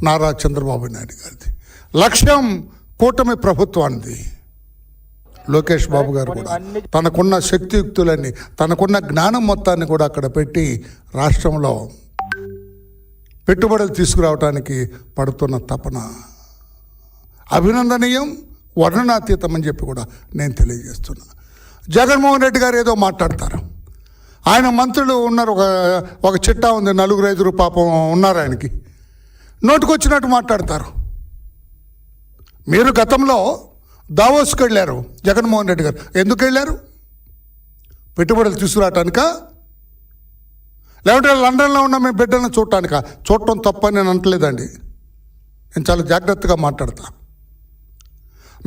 నారా చంద్రబాబు నాయుడు గారిది. లక్ష్యం కూటమి ప్రభుత్వానికి. లోకేష్ బాబు గారు కూడా తనకున్న శక్తియుక్తులన్నీ, తనకున్న జ్ఞానం మొత్తాన్ని కూడా అక్కడ పెట్టి రాష్ట్రంలో పెట్టుబడులు తీసుకురావడానికి పడుతున్న తపన అభినందనీయం, వర్ణనాతీతం అని చెప్పి కూడా నేను తెలియజేస్తున్నా. జగన్మోహన్ రెడ్డి గారు ఏదో మాట్లాడతారు. ఆయన మంత్రులు ఉన్నారు, ఒక చిట్టా ఉంది, 4-5 పాపం ఉన్నారు ఆయనకి, నోటుకొచ్చినట్టు మాట్లాడతారు. మీరు గతంలో దావోస్కి వెళ్ళారు జగన్మోహన్ రెడ్డి గారు. ఎందుకు వెళ్ళారు? పెట్టుబడులు తీసుకురావటానికా, లేకుంటే లండన్లో ఉన్న మీ బిడ్డలను చూడటానికా? చూడటం తప్పని నేను అంటలేదండి, నేను చాలా జాగ్రత్తగా మాట్లాడతా.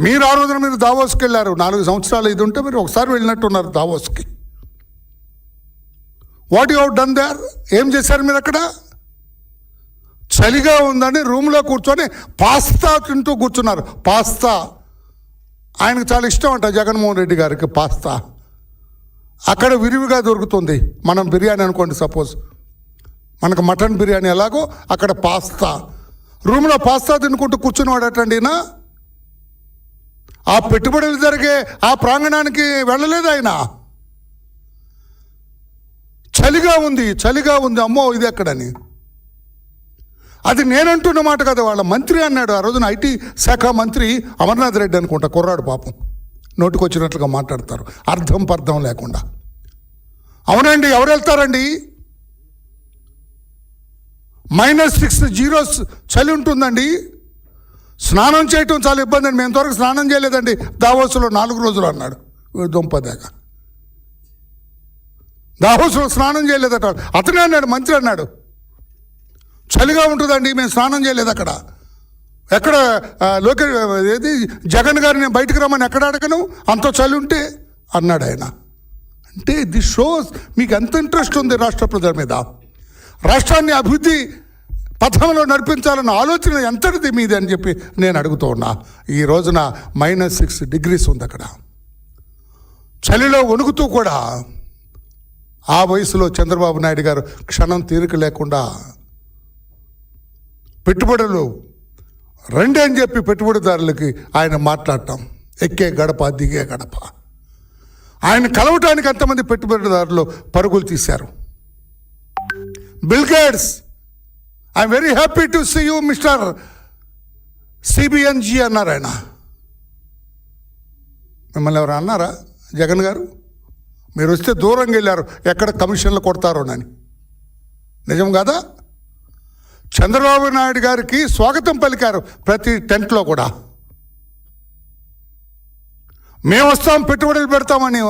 మీరు ఆ రోజున మీరు దావోస్కి వెళ్ళారు, 4 సంవత్సరాలు ఇది ఉంటే మీరు ఒకసారి వెళ్ళినట్టున్నారు దావోస్కి. What you have done there? ఏం చేశారు మీరు అక్కడ? చలిగా ఉందని రూమ్లో కూర్చొని పాస్తా తింటూ కూర్చున్నారు. పాస్తా ఆయనకు చాలా ఇష్టం అంట జగన్మోహన్ రెడ్డి గారికి పాస్తా. అక్కడ విరివిగా దొరుకుతుంది. మనం బిర్యానీ అనుకోండి, సపోజ్ మనకు మటన్ బిర్యానీ ఎలాగో అక్కడ పాస్తా. రూమ్లో పాస్తా తినుకుంటూ కూర్చునివాడటండి. ఆ పెట్టుబడులు జరిగే ఆ ప్రాంగణానికి వెళ్ళలేదు ఆయన. చలిగా ఉంది అమ్మో ఇది ఎక్కడని. అది నేనంటున్న మాట కదా, వాళ్ళ మంత్రి అన్నాడు ఆ రోజున. ఐటీ శాఖ మంత్రి అమర్నాథ్ రెడ్డి అనుకుంటా, కుర్రాడు పాపం, నోటికొచ్చినట్లుగా మాట్లాడతారు అర్థం పర్థం లేకుండా. అవునండి, ఎవరు వెళ్తారండి? -6 చలి ఉంటుందండి. స్నానం చేయటం చాలా ఇబ్బంది అండి. మేము ఇంతవరకు స్నానం చేయలేదండి దావోస్లో 4 రోజులు అన్నాడు దుంపదేగ. దావోస్లో స్నానం చేయలేదట అతనే అన్నాడు, మంత్రి అన్నాడు. చలిగా ఉంటుందండి, మేము స్నానం చేయలేదు అక్కడ. ఎక్కడ ఏది జగన్ గారిని నేను బయటకు రమ్మని ఎక్కడ అడగను, అంత చలి ఉంటే అన్నాడు ఆయన. అంటే దిస్ షోస్ మీకు ఎంత ఇంట్రెస్ట్ ఉంది రాష్ట్ర ప్రజల మీద. రాష్ట్రాన్ని అభివృద్ధి పథంలో నడిపించాలన్న ఆలోచన ఎంతటిది మీది అని చెప్పి నేను అడుగుతూ ఉన్నా. ఈ రోజున -6 ఉంది అక్కడ. చలిలో వణుకుతూ కూడా ఆ వయసులో చంద్రబాబు నాయుడు గారు క్షణం తీరిక లేకుండా పెట్టుబడులు రండి అని చెప్పి పెట్టుబడిదారులకి ఆయన మాట్లాడటం, ఎక్కే గడప దిగే గడప. ఆయన కలవటానికి అంతమంది పెట్టుబడిదారులు పరుగులు తీశారు. Bill Gates, I'm very happy to see you mister CBNG అన్నారు ఆయన. మిమ్మల్ని ఎవరు అన్నారా? జగన్ గారు మీరు వస్తే దూరంగా వెళ్ళారు, ఎక్కడ కమిషన్లు కొడతారోనని. నిజం కాదా? చంద్రబాబు నాయుడు గారికి స్వాగతం పలికారు ప్రతి టెంట్లో కూడా. మేము వస్తాం, పెట్టుబడులు పెడతామని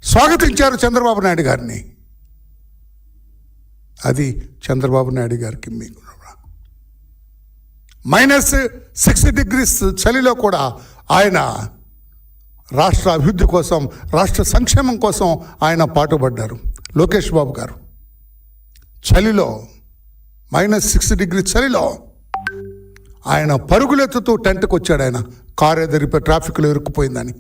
స్వాగతించారు చంద్రబాబు నాయుడు గారిని. అది చంద్రబాబు నాయుడు గారికి మీకు -6 చలిలో కూడా ఆయన రాష్ట్ర అభివృద్ధి కోసం, రాష్ట్ర సంక్షేమం కోసం ఆయన పాటుపడ్డారు. లోకేష్ బాబు గారు చలిలో -6 చలిలో ఆయన పరుగులెత్తుతూ టెంట్కి వచ్చాడు. ఆయన కారు ఎదిరిపోయి ట్రాఫిక్లో ఇరుక్కుపోయిందని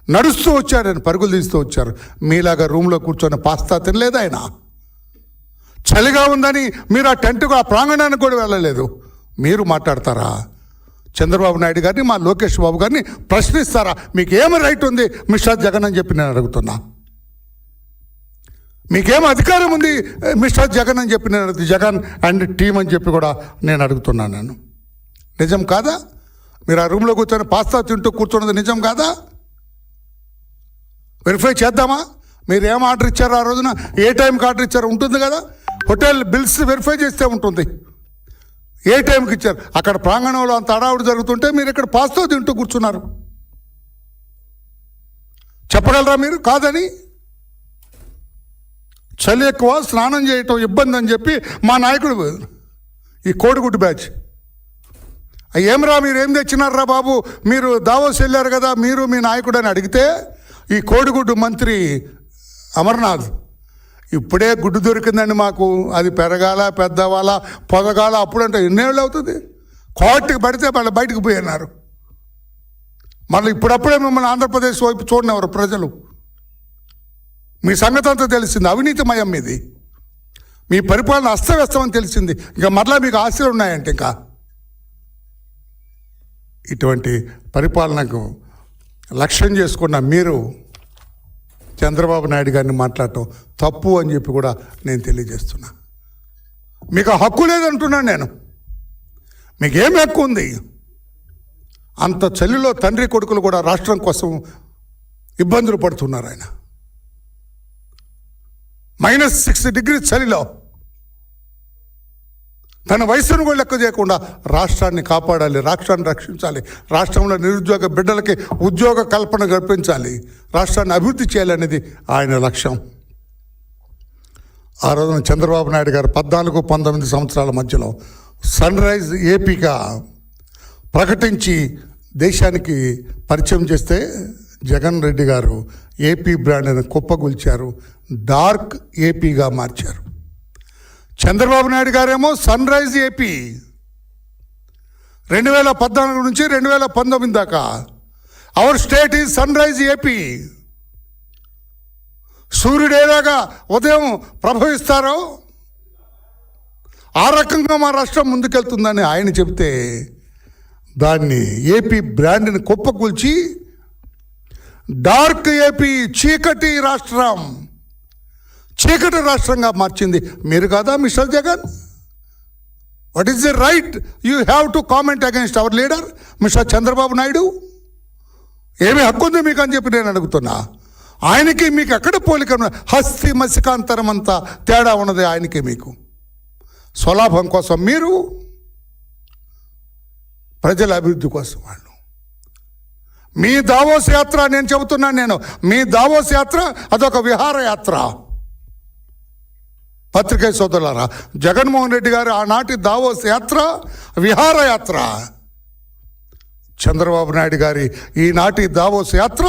నడుస్తూ వచ్చాడు ఆయన, పరుగులు తీస్తూ వచ్చారు. మీలాగా రూమ్లో కూర్చొని పాస్తా తినలేదు ఆయన. చలిగా ఉందని మీరు ఆ టెంట్కు, ఆ ప్రాంగణానికి కూడా వెళ్ళలేదు. మీరు మాట్లాడతారా? చంద్రబాబు నాయుడు గారిని, మా లోకేష్ బాబు గారిని ప్రశ్నిస్తారా? మీకు ఏమి రైట్ ఉంది మిస్టర్ జగన్ అని చెప్పి నేను అడుగుతున్నా. మీకేం అధికారం ఉంది మిస్టర్ జగన్ అని చెప్పి నేను అడుగుతున్నా. జగన్ అండ్ టీమ్ అని చెప్పి కూడా నేను అడుగుతున్నాను. నేను నిజం కాదా? మీరు ఆ రూమ్లో కూర్చొని పాస్తా తింటూ కూర్చున్నది నిజం కాదా? వెరిఫై చేద్దామా? మీరు ఏం ఆర్డర్ ఇచ్చారో ఆ రోజున, ఏ టైంకి ఆర్డర్ ఇచ్చారో ఉంటుంది కదా. హోటల్ బిల్స్ వెరిఫై చేస్తే ఉంటుంది ఏ టైంకి ఇచ్చారు. అక్కడ ప్రాంగణంలో అంత అడావుడు జరుగుతుంటే మీరు ఇక్కడ పాస్తా తింటూ కూర్చున్నారు. చెప్పగలరా మీరు కాదని? చలి ఎక్కువ, స్నానం చేయటం ఇబ్బంది అని చెప్పి మా నాయకుడు, ఈ కోడిగుడ్డు బ్యాచ్, ఏమరా మీరు ఏం తెచ్చినారా బాబు, మీరు దావోస్ వెళ్ళారు కదా మీరు మీ నాయకుడు అని అడిగితే, ఈ కోడిగుడ్డు మంత్రి అమర్నాథ్, ఇప్పుడే గుడ్డు దొరికిందండి మాకు, అది పెరగాల, పెద్దవాళ్ళ, పొదగాల, అప్పుడంటే ఎన్నేళ్ళు అవుతుంది, కోర్టుకి పడితే మళ్ళీ బయటకు పోయినారు. మళ్ళీ ఇప్పుడప్పుడే మిమ్మల్ని ఆంధ్రప్రదేశ్ వైపు చూడనివ్వరు ప్రజలు. మీ సంగతి అంతా తెలిసింది, అవినీతిమయం ఇది. మీ పరిపాలన అస్తవ్యస్తమని తెలిసింది. ఇంకా మరలా మీకు ఆశలు ఉన్నాయంటే ఇంకా ఇటువంటి పరిపాలనకు లక్ష్యం చేసుకున్న మీరు చంద్రబాబు నాయుడు గారిని మాట్లాడటం తప్పు అని చెప్పి కూడా నేను తెలియజేస్తున్నా. మీకు హక్కు లేదంటున్నాను నేను. మీకేం హక్కు ఉంది? అంత చలిలో తండ్రి కొడుకులు కూడా రాష్ట్రం కోసం ఇబ్బందులు పడుతున్నారు. ఆయన -6 డిగ్రీ చలిలో తన వయసును కూడా లెక్క చేయకుండా రాష్ట్రాన్ని కాపాడాలి, రాష్ట్రాన్ని రక్షించాలి, రాష్ట్రంలో నిరుద్యోగ బిడ్డలకి ఉద్యోగ కల్పన కల్పించాలి, రాష్ట్రాన్ని అభివృద్ధి చేయాలనేది ఆయన లక్ష్యం. ఆ రోజున చంద్రబాబు నాయుడు గారు 14-19 సంవత్సరాల మధ్యలో సన్ రైజ్ ఏపీగా ప్రకటించి దేశానికి పరిచయం చేస్తే జగన్ రెడ్డి గారు ఏపీ బ్రాండ్ని కుప్పగొల్చారు, డార్క్ ఏపీగా మార్చారు. చంద్రబాబు నాయుడు గారేమో సన్ రైజ్ ఏపీ 2014 నుంచి 2019 దాకా our state is sunrise AP. సూర్యుడు ఏలాగా ఉదయం ప్రభవిస్తారో ఆ రకంగా మా రాష్ట్రం ముందుకెళ్తుందని ఆయన చెబితే దాన్ని ఏపీ బ్రాండ్ని కుప్పకూల్చి డార్క్ ఏపీ, చీకటి రాష్ట్రం, చీకటి రాష్ట్రంగా మార్చింది మీరు కాదా mister Jagan? What is the right you have to comment against our leader mister Chandrababu Naidu? ఏమి హక్కు ఉంది మీకు అని చెప్పి నేను అడుగుతున్నా. ఆయనకి మీకు ఎక్కడ పోలిక? హస్తి మసికాంతరం అంతా తేడా ఉన్నది ఆయనకి మీకు. స్వలాభం కోసం మీరు, ప్రజల అభివృద్ధి కోసం వాళ్ళు. మీ దావోస్ యాత్ర నేను చెబుతున్నాను, మీ దావోస్ యాత్ర అదొక విహారయాత్ర. పత్రికా సోదరులారా, జగన్మోహన్ రెడ్డి గారు ఆనాటి దావోస్ యాత్ర విహారయాత్ర, చంద్రబాబు నాయుడు గారి ఈనాటి దావోస్ యాత్ర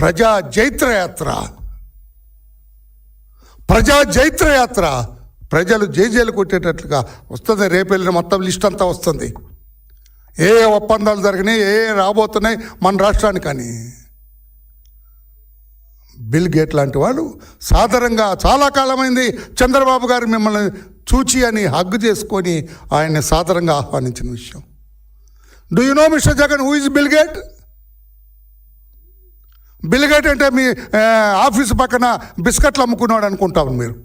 ప్రజా జైత్రయాత్ర. ప్రజా జైత్రయాత్ర ప్రజలు జేజేలు కొట్టేటట్లుగా వస్తుంది. రేపు వెళ్ళిన మొత్తం లిస్ట్ అంతా వస్తుంది. ఏ ఒప్పందాలు జరిగినాయి, ఏ రాబోతున్నాయి మన రాష్ట్రానికని. బిల్ గేట్ లాంటి వాళ్ళు సాధారణంగా చాలా కాలమైంది చంద్రబాబు గారు మిమ్మల్ని చూచి అని హగ్గు చేసుకొని ఆయన్ని సాధారణంగా ఆహ్వానించిన విషయం. Do you know mister Jagan who is bill gate? Bill gate అంటే మీ ఆఫీసు పక్కన బిస్కెట్లు అమ్ముకున్నాడు అనుకుంటాను మీరు.